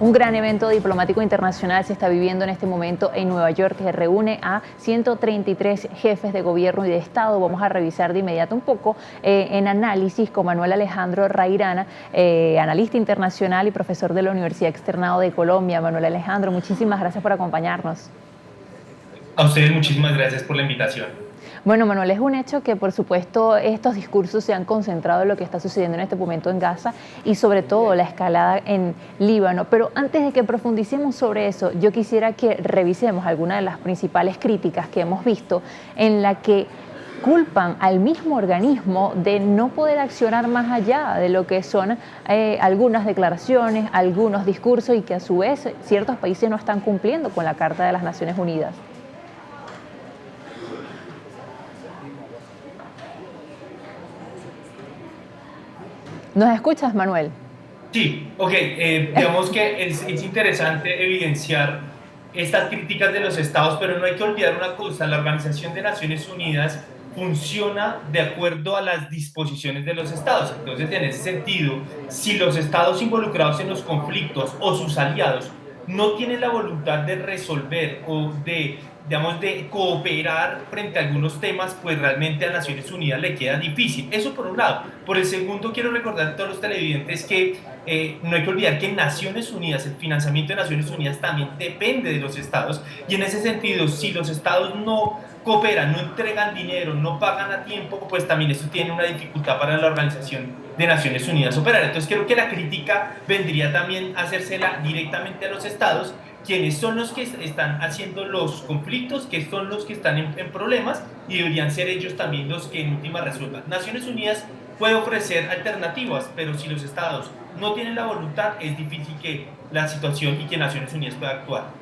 Un gran evento diplomático internacional se está viviendo en este momento en Nueva York, que reúne a 133 jefes de gobierno y de Estado. Vamos a revisar de inmediato un poco en análisis con Manuel Alejandro Rairana, analista internacional y profesor de la Universidad Externado de Colombia. Manuel Alejandro, muchísimas gracias por acompañarnos. A ustedes muchísimas gracias por la invitación. Bueno, Manuel, es un hecho que por supuesto estos discursos se han concentrado en lo que está sucediendo en este momento en Gaza y sobre todo la escalada en Líbano. Pero antes de que profundicemos sobre eso, yo quisiera que revisemos algunas de las principales críticas que hemos visto en la que culpan al mismo organismo de no poder accionar más allá de lo que son algunas declaraciones, algunos discursos y que a su vez ciertos países no están cumpliendo con la Carta de las Naciones Unidas. ¿Nos escuchas, Manuel? Sí, ok, digamos que es interesante evidenciar estas críticas de los estados, pero no hay que olvidar una cosa: la Organización de Naciones Unidas funciona de acuerdo a las disposiciones de los estados. Entonces, en ese sentido, si los estados involucrados en los conflictos o sus aliados no tienen la voluntad de resolver o de, digamos, de cooperar frente a algunos temas, pues realmente a Naciones Unidas le queda difícil. Eso por un lado. Por el segundo, quiero recordar a todos los televidentes que no hay que olvidar que Naciones Unidas, el financiamiento de Naciones Unidas también depende de los estados, y en ese sentido, si los estados no cooperan, no entregan dinero, no pagan a tiempo, pues también eso tiene una dificultad para la Organización de Naciones Unidas operar. Entonces creo que la crítica vendría también a hacérsela directamente a los estados, quienes son los que están haciendo los conflictos, que son los que están en problemas, y deberían ser ellos también los que en última resuelvan. Naciones Unidas puede ofrecer alternativas, pero si los estados no tienen la voluntad, es difícil que la situación y que Naciones Unidas pueda actuar.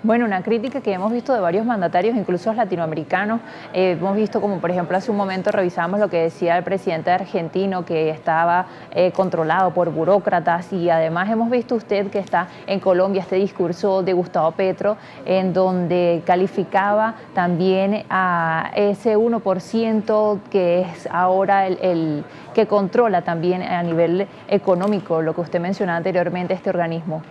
Bueno, una crítica que hemos visto de varios mandatarios, incluso latinoamericanos. Hemos visto como, por ejemplo, hace un momento revisamos lo que decía el presidente argentino, que estaba controlado por burócratas, y además hemos visto usted que está en Colombia, este discurso de Gustavo Petro, en donde calificaba también a ese 1% que es ahora el que controla también a nivel económico, lo que usted mencionaba anteriormente, este organismo.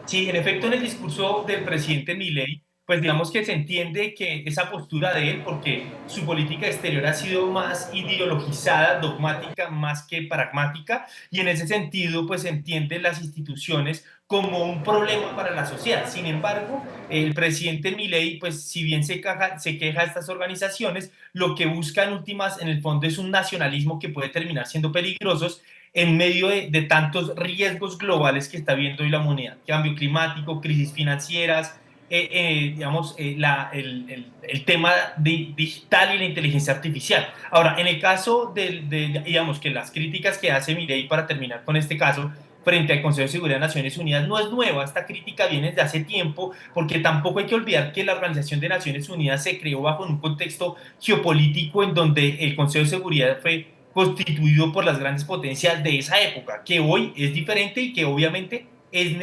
Sí, en efecto, en el discurso del presidente Milei, pues digamos que se entiende que esa postura de él, porque su política exterior ha sido más ideologizada, dogmática, más que pragmática, y en ese sentido, pues se entiende las instituciones como un problema para la sociedad. Sin embargo, el presidente Milei, pues si bien se queja de estas organizaciones, lo que busca en últimas, en el fondo, es un nacionalismo que puede terminar siendo peligroso en medio de tantos riesgos globales que está viendo hoy la humanidad: cambio climático, crisis financieras, digamos, el tema digital y la inteligencia artificial. Ahora, en el caso digamos, que las críticas que hace Milei, para terminar con este caso, frente al Consejo de Seguridad de Naciones Unidas, no es nueva. Esta crítica viene desde hace tiempo, porque tampoco hay que olvidar que la Organización de Naciones Unidas se creó bajo un contexto geopolítico en donde el Consejo de Seguridad fue constituido por las grandes potencias de esa época, que hoy es diferente y que obviamente es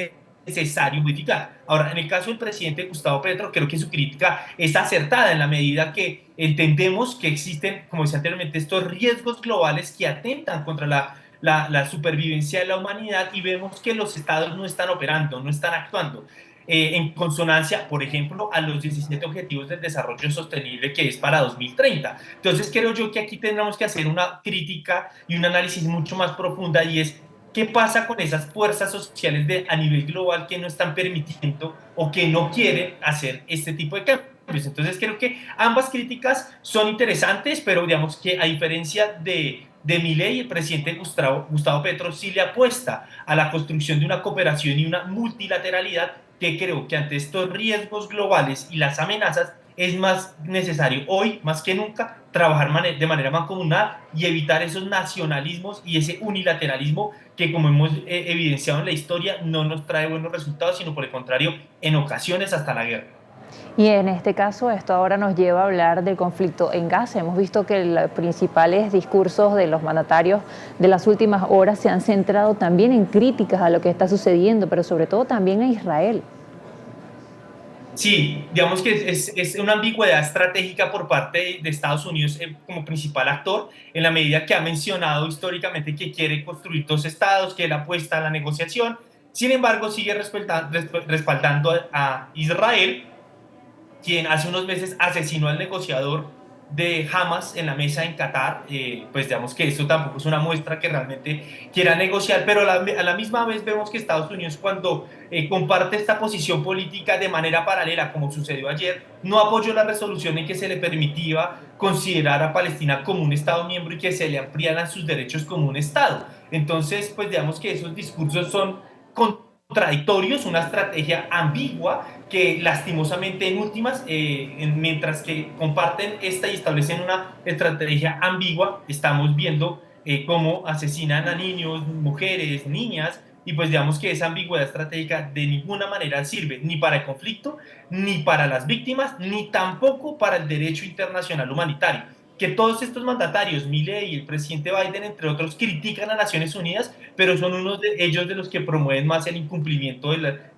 necesario modificar. Ahora, en el caso del presidente Gustavo Petro, creo que su crítica es acertada en la medida que entendemos que existen, como decía anteriormente, estos riesgos globales que atentan contra la supervivencia de la humanidad, y vemos que los estados no están operando, no están actuando en consonancia, por ejemplo, a los 17 Objetivos del Desarrollo Sostenible, que es para 2030. Entonces creo yo que aquí tendremos que hacer una crítica y un análisis mucho más profunda, y es qué pasa con esas fuerzas sociales a nivel global que no están permitiendo o que no quieren hacer este tipo de cambios. Entonces creo que ambas críticas son interesantes, pero digamos que a diferencia de Milei, el presidente Gustavo Petro sí le apuesta a la construcción de una cooperación y una multilateralidad, que creo que ante estos riesgos globales y las amenazas es más necesario hoy, más que nunca, trabajar de manera mancomunada y evitar esos nacionalismos y ese unilateralismo que, como hemos evidenciado en la historia, no nos trae buenos resultados, sino por el contrario, en ocasiones hasta la guerra. Y en este caso, esto ahora nos lleva a hablar del conflicto en Gaza. Hemos visto que los principales discursos de los mandatarios de las últimas horas se han centrado también en críticas a lo que está sucediendo, pero sobre todo también a Israel. Sí, digamos que es una ambigüedad estratégica por parte de Estados Unidos como principal actor, en la medida que ha mencionado históricamente que quiere construir dos estados, que él apuesta a la negociación, Sin embargo, sigue respaldando a Israel, quien hace unos meses asesinó al negociador de Hamas en la mesa en Qatar. Pues digamos que esto tampoco es una muestra que realmente quiera negociar, pero a la misma vez vemos que Estados Unidos, cuando comparte esta posición política de manera paralela, como sucedió ayer, no apoyó la resolución en que se le permitía considerar a Palestina como un Estado miembro y que se le ampliaran sus derechos como un Estado. Entonces, pues digamos que esos discursos son contradictorios, una estrategia ambigua que lastimosamente en últimas, mientras que comparten esta y establecen una estrategia ambigua, estamos viendo cómo asesinan a niños, mujeres, niñas, y pues digamos que esa ambigüedad estratégica de ninguna manera sirve ni para el conflicto, ni para las víctimas, ni tampoco para el derecho internacional humanitario. Que todos estos mandatarios, Milei y el presidente Biden, entre otros, critican a Naciones Unidas, pero son unos de ellos de los que promueven más el incumplimiento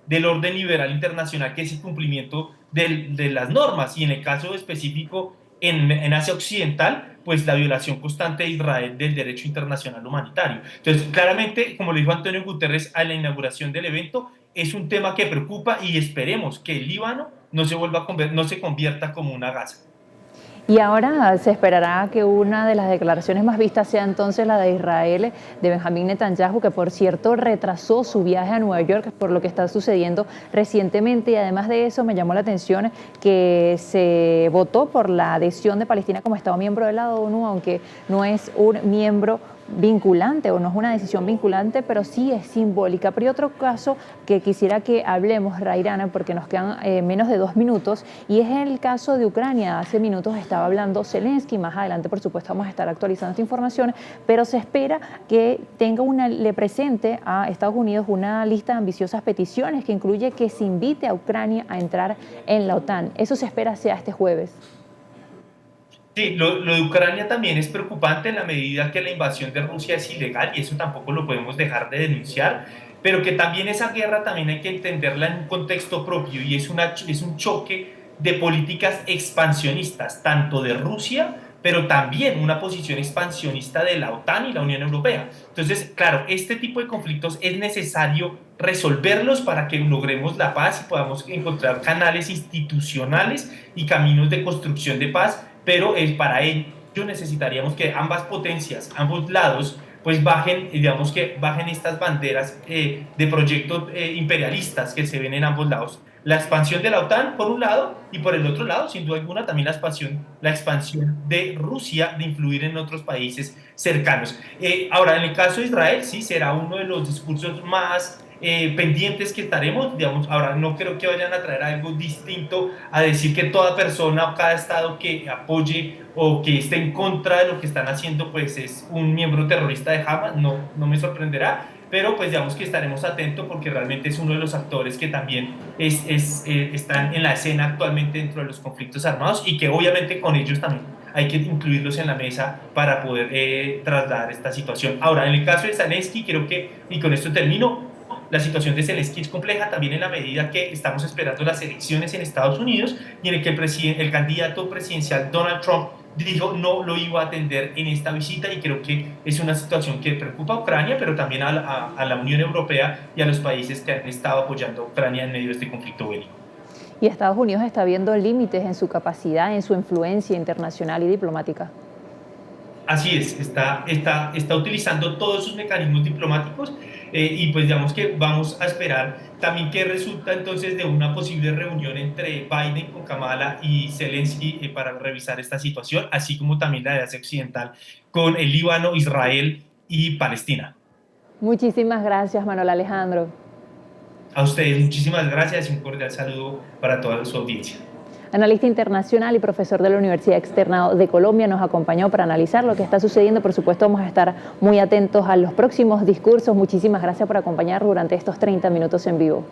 del orden liberal internacional, que es el cumplimiento de las normas, y en el caso específico en Asia Occidental, pues la violación constante de Israel del derecho internacional humanitario. Entonces, claramente, como lo dijo Antonio Guterres a la inauguración del evento, es un tema que preocupa y esperemos que el Líbano no se convierta como una Gaza. Y ahora se esperará que una de las declaraciones más vistas sea entonces la de Israel, de Benjamín Netanyahu, que por cierto retrasó su viaje a Nueva York por lo que está sucediendo recientemente. Y además de eso me llamó la atención que se votó por la adhesión de Palestina como Estado miembro de la ONU, aunque no es un miembro vinculante o no es una decisión vinculante, pero sí es simbólica. Pero hay otro caso que quisiera que hablemos, Rairana, porque nos quedan menos de 2 minutos, y es el caso de Ucrania. Hace minutos estaba hablando Zelensky, más adelante por supuesto vamos a estar actualizando esta información, pero se espera que le presente a Estados Unidos una lista de ambiciosas peticiones que incluye que se invite a Ucrania a entrar en la OTAN. Eso se espera sea este jueves. Sí, lo de Ucrania también es preocupante en la medida que la invasión de Rusia es ilegal y eso tampoco lo podemos dejar de denunciar, pero que también esa guerra también hay que entenderla en un contexto propio y es un choque de políticas expansionistas, tanto de Rusia, pero también una posición expansionista de la OTAN y la Unión Europea. Entonces, claro, este tipo de conflictos es necesario resolverlos para que logremos la paz y podamos encontrar canales institucionales y caminos de construcción de paz, pero para ello necesitaríamos que ambas potencias, ambos lados, pues bajen, digamos que bajen estas banderas de proyectos imperialistas que se ven en ambos lados. La expansión de la OTAN por un lado y por el otro lado, sin duda alguna, también la expansión de Rusia de influir en otros países cercanos. Ahora, en el caso de Israel, sí, será uno de los discursos más pendientes que estaremos, digamos. Ahora no creo que vayan a traer algo distinto a decir que toda persona o cada estado que apoye o que esté en contra de lo que están haciendo pues es un miembro terrorista de Hamas. No me sorprenderá, pero pues digamos que estaremos atentos porque realmente es uno de los actores que también están en la escena actualmente dentro de los conflictos armados y que obviamente con ellos también hay que incluirlos en la mesa para poder trasladar esta situación. Ahora, en el caso de Zelensky, creo que, y con esto termino, la situación de Zelensky es compleja también en la medida que estamos esperando las elecciones en Estados Unidos y en el que el candidato presidencial Donald Trump dijo no lo iba a atender en esta visita, y creo que es una situación que preocupa a Ucrania, pero también a la Unión Europea y a los países que han estado apoyando a Ucrania en medio de este conflicto bélico. Y Estados Unidos está viendo límites en su capacidad, en su influencia internacional y diplomática. Así es, está utilizando todos sus mecanismos diplomáticos y pues digamos que vamos a esperar también que resulta entonces de una posible reunión entre Biden con Kamala y Zelensky para revisar esta situación, así como también la de Asia Occidental con el Líbano, Israel y Palestina. Muchísimas gracias, Manuel Alejandro. A ustedes muchísimas gracias y un cordial saludo para toda su audiencia. Analista internacional y profesor de la Universidad Externa de Colombia, nos acompañó para analizar lo que está sucediendo. Por supuesto, vamos a estar muy atentos a los próximos discursos. Muchísimas gracias por acompañarnos durante estos 30 minutos en vivo.